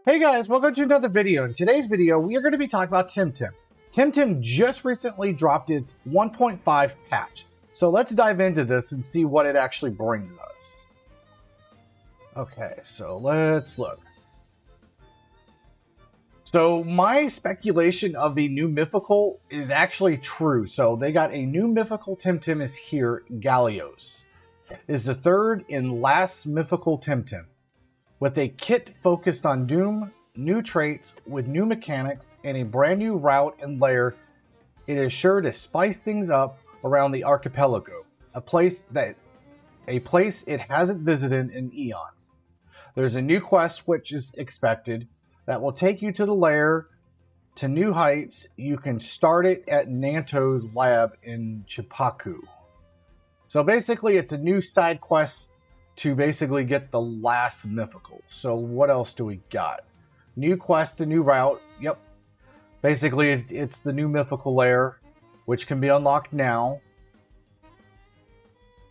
Hey guys, welcome to another video. In today's video, we are going to be talking about Temtem. Temtem just recently dropped its 1.5 patch. So let's dive into this and see what it actually brings us. Okay, so let's look. So my speculation of a new mythical is actually true. So they got a new mythical Temtem is here, Gallios. Is the third and last mythical Temtem. With a kit focused on Doom, new traits with new mechanics, and a brand new route and lair, it is sure to spice things up around the archipelago, a place it hasn't visited in eons. There's a new quest which is expected that will take you to the lair to new heights. You can start it at Nanto's lab in Chipaku. So basically it's a new side quest to basically get the last mythical. So what else do we got? New quest, a new route. Yep. Basically, it's the new mythical lair, which can be unlocked now.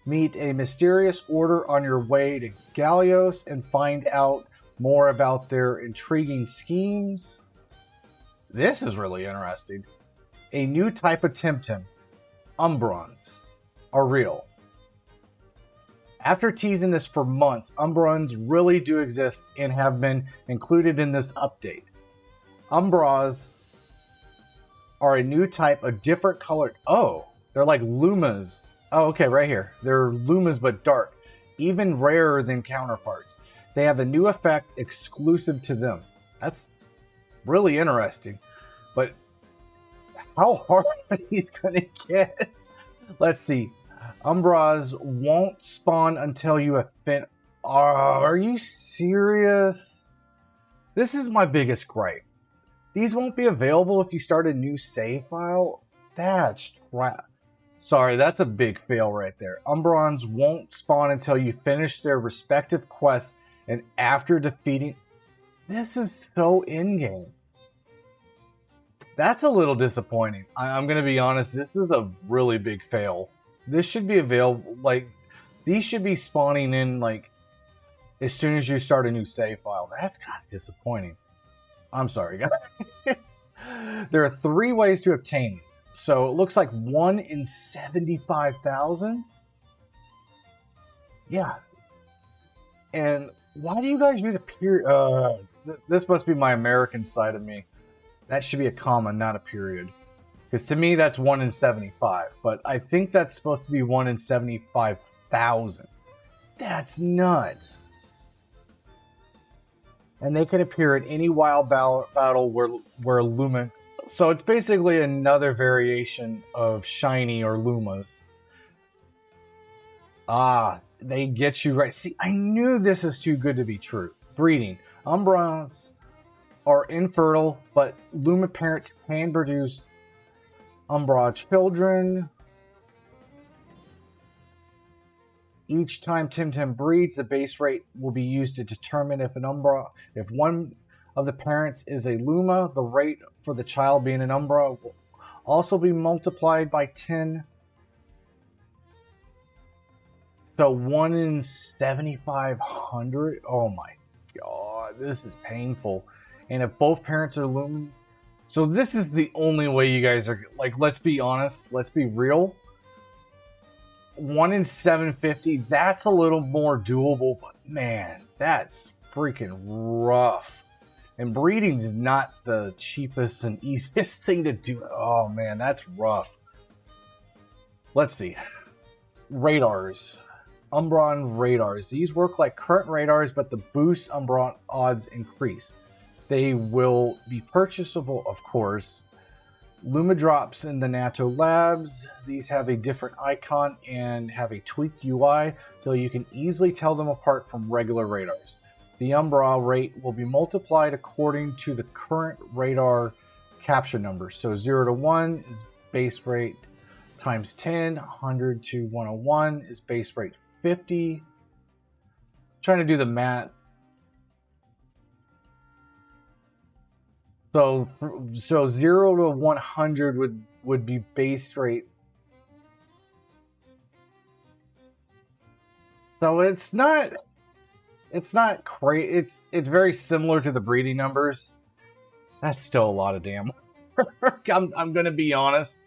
Meet a mysterious order on your way to Gallios and find out more about their intriguing schemes. This is really interesting. A new type of Temtem, Umbrons, are real. After teasing this for months, Umbrons really do exist and have been included in this update. Umbras are a new type of different colored. Oh, they're like lumas. Oh, okay, right here. They're lumas but dark, even rarer than counterparts. They have a new effect exclusive to them. That's really interesting. But how hard are these going to get? Let's see. Umbras won't spawn until you have been... Are you serious? This is my biggest gripe. These won't be available if you start a new save file? That's right. Sorry, that's a big fail right there. Umbrons won't spawn until you finish their respective quests and after defeating... This is so in-game. That's a little disappointing. I'm going to be honest, this is a really big fail. This should be available, like, these should be spawning in, like, as soon as you start a new save file. That's kind of disappointing. I'm sorry, guys. There are 3 ways to obtain these. So it looks like 1 in 75,000. Yeah. And why do you guys use a period? This must be my American side of me. That should be a comma, not a period. Because to me, that's 1 in 75. But I think that's supposed to be 1 in 75,000. That's nuts. And they can appear in any wild battle where luma... So it's basically another variation of shiny or lumas. Ah, they get you right. See, I knew this is too good to be true. Breeding. Umbrons are infertile, but luma parents can produce Umbra children. Each time Temtem breeds, the base rate will be used to determine if one of the parents is a luma. The rate for the child being an Umbra will also be multiplied by 10. So 1 in 7,500. Oh my god, this is painful. And if both parents are luma, so this is the only way you guys are, like, let's be honest, let's be real. 1 in 750, that's a little more doable, but man, that's freaking rough. And breeding is not the cheapest and easiest thing to do. Oh man, that's rough. Let's see. Radars. Umbrons radars. These work like current radars, but the boost Umbrons odds increase. They will be purchasable, of course. Luma drops in the NATO labs. These have a different icon and have a tweaked UI, so you can easily tell them apart from regular radars. The Umbra rate will be multiplied according to the current radar capture number. So 0 to 1 is base rate times 10. 100 to 101 is base rate 50. Trying to do the math. So 0 to 100 would be base rate. So it's not it's not crazy. It's very similar to the breeding numbers. That's still a lot of damn work. I'm gonna be honest.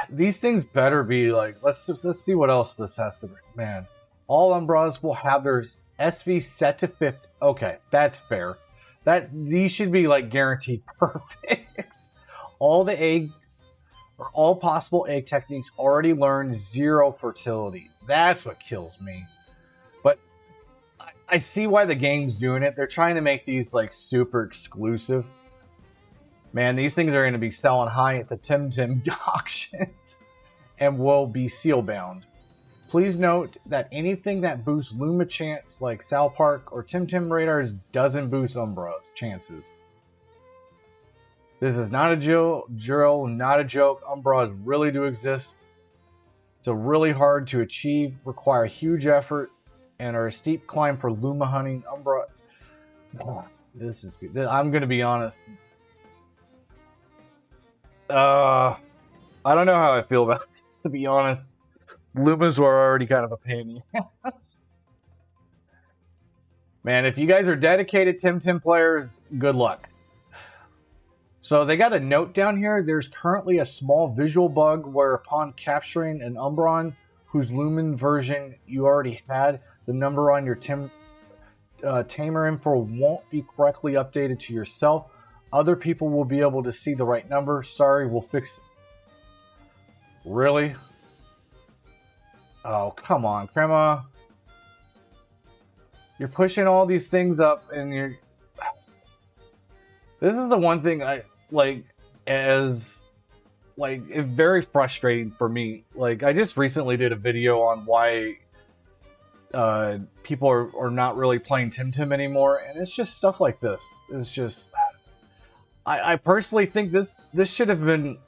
These things better be like, let's see what else this has to bring. Man, all Umbras will have their SV set to 50. Okay, that's fair. These should be like guaranteed perfects. All the egg or all possible egg techniques already learned, 0 fertility. That's what kills me. But I see why the game's doing it. They're trying to make these like super exclusive. Man, these things are going to be selling high at the Temtem auctions and will be seal bound. Please note that anything that boosts Luma chance like Sal Park or Temtem radars doesn't boost Umbra's chances. This is not a drill, not a joke. Umbras really do exist. It's a really hard to achieve, require huge effort, and are a steep climb for Luma hunting. Umbra. Oh, this is good. I'm going to be honest. I don't know how I feel about this, to be honest. Lumas were already kind of a pain in the ass. Man, if you guys are dedicated Temtem players, good luck. So they got a note down here. There's currently a small visual bug where upon capturing an Umbron whose Lumen version you already had, the number on your Tamer info won't be correctly updated to yourself. Other people will be able to see the right number. Sorry, we'll fix it. Really? Oh, come on, Crema. You're pushing all these things up and you're... This is the one thing I, like, it's very frustrating for me. Like, I just recently did a video on why people are not really playing Temtem anymore, and it's just stuff like this. It's just... I personally think this should have been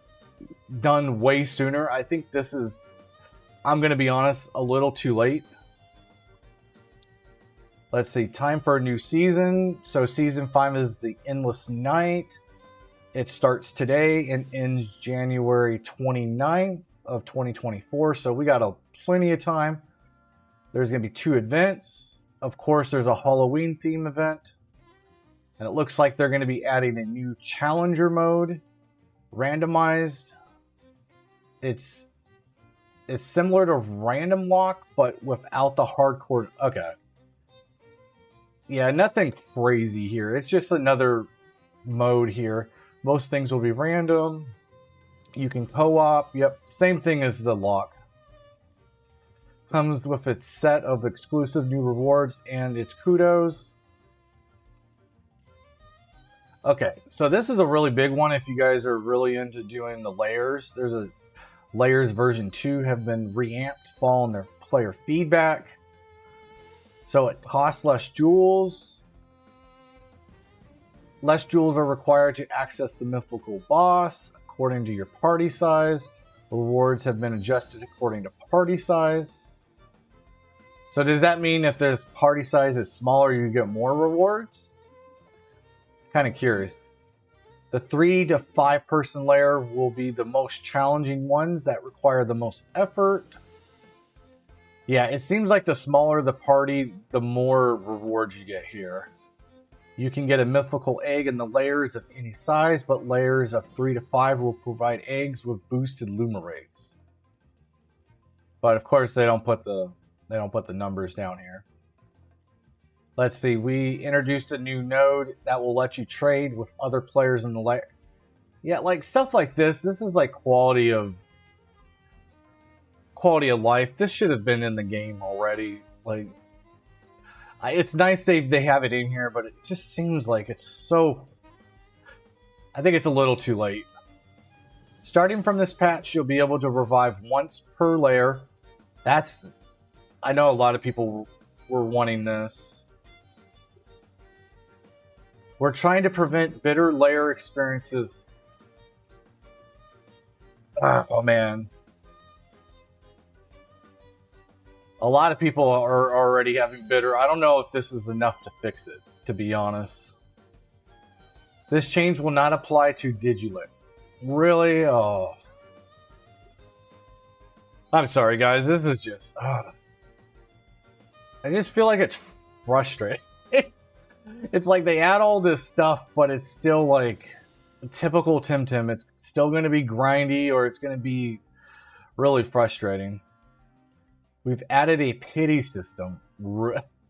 done way sooner. I think this is, I'm going to be honest, a little too late. Let's see, time for a new season. So season 5 is the Endless Night. It starts today and ends January 29th of 2024. So we got plenty of time. There's going to be 2 events. Of course, there's a Halloween theme event. And it looks like they're going to be adding a new challenger mode, randomized. It's similar to random lock, but without the hardcore. Okay. Yeah, nothing crazy here. It's just another mode here. Most things will be random. You can co-op. Yep, same thing as the lock. Comes with its set of exclusive new rewards and its kudos. Okay, so this is a really big one if you guys are really into doing the Lairs. There's a Lairs version 2 have been reamped following their player feedback. So it costs less jewels. Less jewels are required to access the mythical boss according to your party size. Rewards have been adjusted according to party size. So does that mean if this party size is smaller, you get more rewards? Kind of curious. The 3 to 5 person lair will be the most challenging ones that require the most effort. Yeah, it seems like the smaller the party, the more rewards you get here. You can get a mythical egg in the Lairs of any size, but Lairs of 3 to 5 will provide eggs with boosted Luma rates. But of course, they don't put the numbers down here. Let's see, we introduced a new node that will let you trade with other players in the lair. Yeah, like stuff like this. This is like quality of life. This should have been in the game already. Like, it's nice they have it in here, but it just seems like it's so... I think it's a little too late. Starting from this patch, you'll be able to revive once per lair. That's... I know a lot of people were wanting this. We're trying to prevent bitter lair experiences. Oh, man. A lot of people are already having bitter. I don't know if this is enough to fix it, to be honest. This change will not apply to Digilit. Really? Oh. I'm sorry, guys. This is just... I just feel like it's frustrating. It's like they add all this stuff, but it's still like typical Temtem. It's still going to be grindy, or it's going to be really frustrating. We've added a pity system.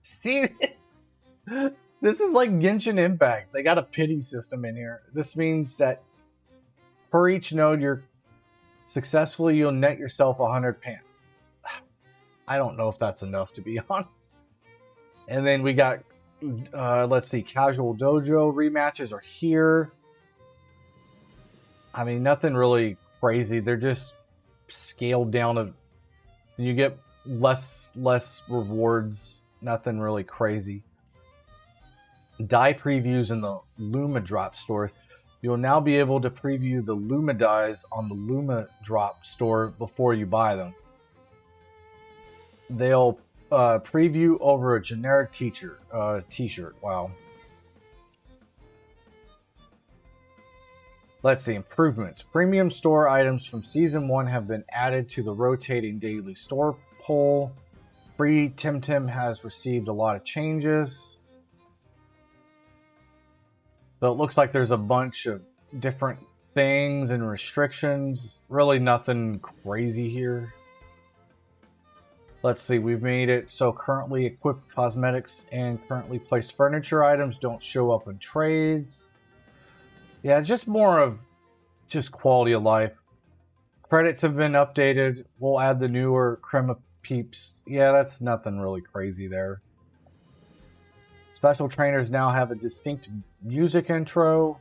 See, this is like Genshin Impact. They got a pity system in here. This means that for each node you'll net yourself 100 pan. I don't know if that's enough, to be honest. And then we got, let's see, Casual Dojo rematches are here. I mean, nothing really crazy. They're just scaled down. You get less rewards. Nothing really crazy. Die previews in the Luma drop store. You'll now be able to preview the Luma dies on the Luma drop store before you buy them. They'll preview over a generic t-shirt. Wow. Let's see, improvements. Premium store items from Season 1 have been added to the rotating daily store poll. Free Temtem has received a lot of changes. So it looks like there's a bunch of different things and restrictions. Really nothing crazy here. Let's see, we've made it so currently equipped cosmetics and currently placed furniture items don't show up in trades. Yeah, just more of just quality of life. Credits have been updated. We'll add the newer Crema Peeps. Yeah, that's nothing really crazy there. Special trainers now have a distinct music intro.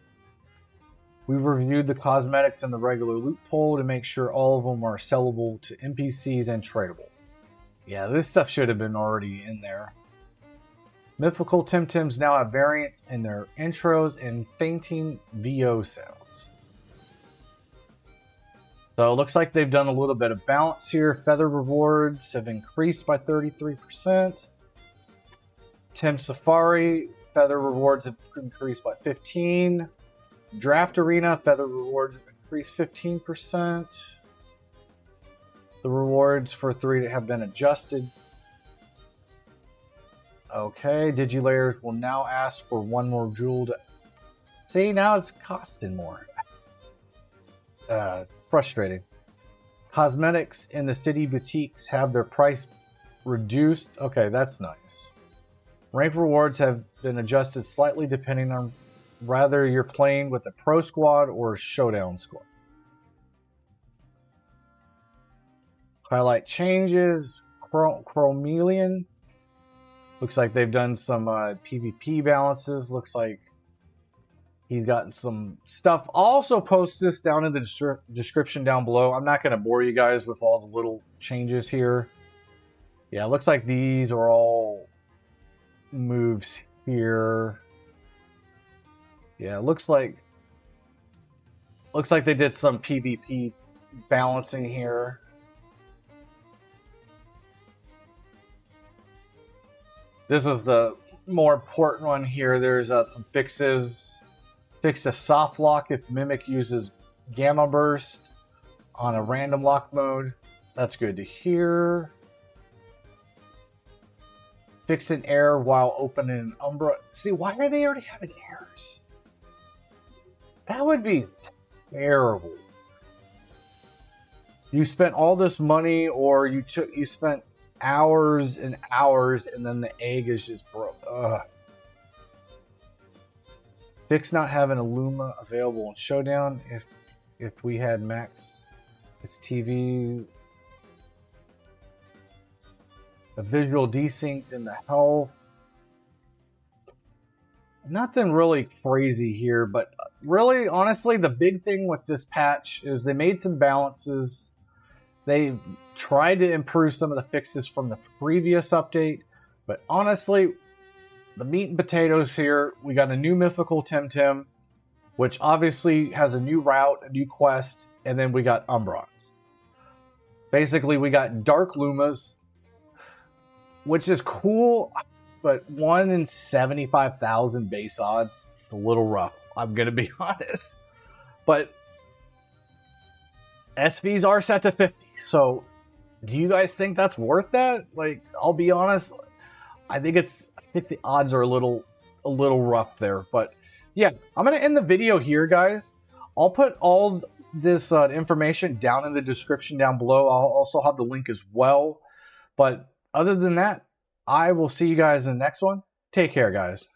We've reviewed the cosmetics and the regular loot poll to make sure all of them are sellable to NPCs and tradable. Yeah, this stuff should have been already in there. Mythical Temtems now have variants in their intros and fainting VO sounds. So it looks like they've done a little bit of balance here. Feather rewards have increased by 33%. Tem Safari, feather rewards have increased by 15%. Draft Arena, feather rewards have increased 15%. The rewards for 3 have been adjusted. Okay, Lairs will now ask for 1 more jewel to... See, now it's costing more. Frustrating. Cosmetics in the city boutiques have their price reduced. Okay, that's nice. Rank rewards have been adjusted slightly depending on whether you're playing with a pro squad or a showdown squad. Highlight changes. Chromelian. Looks like they've done some PvP balances. Looks like he's gotten some stuff. I'll also post this down in the description down below. I'm not going to bore you guys with all the little changes here. Yeah, it looks like these are all moves here. Yeah, it looks like they did some PvP balancing here. This is the more important one here. There's some fixes. Fix a soft lock if Mimic uses Gamma Burst on a random lock mode. That's good to hear. Fix an error while opening an Umbra. See, why are they already having errors? That would be terrible. You spent all this money, or you spent hours and hours, and then the egg is just broke. Ugh. Fix not having a Luma available in Showdown. If we had max its TV. The visual desynced in the health. Nothing really crazy here, but really, honestly, the big thing with this patch is they made some balances. They tried to improve some of the fixes from the previous update, but honestly, the meat and potatoes here, we got a new Mythical Temtem, which obviously has a new route, a new quest, and then we got Umbrons. Basically, we got Dark Lumas, which is cool, but 1 in 75,000 base odds. It's a little rough, I'm going to be honest. But SVs are set to 50, so do you guys think that's worth that? Like, I'll be honest, I think the odds are a little rough there. But yeah, I'm gonna end the video here, guys. I'll put all this information down in the description down below. I'll also have the link as well. But other than that, I will see you guys in the next one. Take care, guys.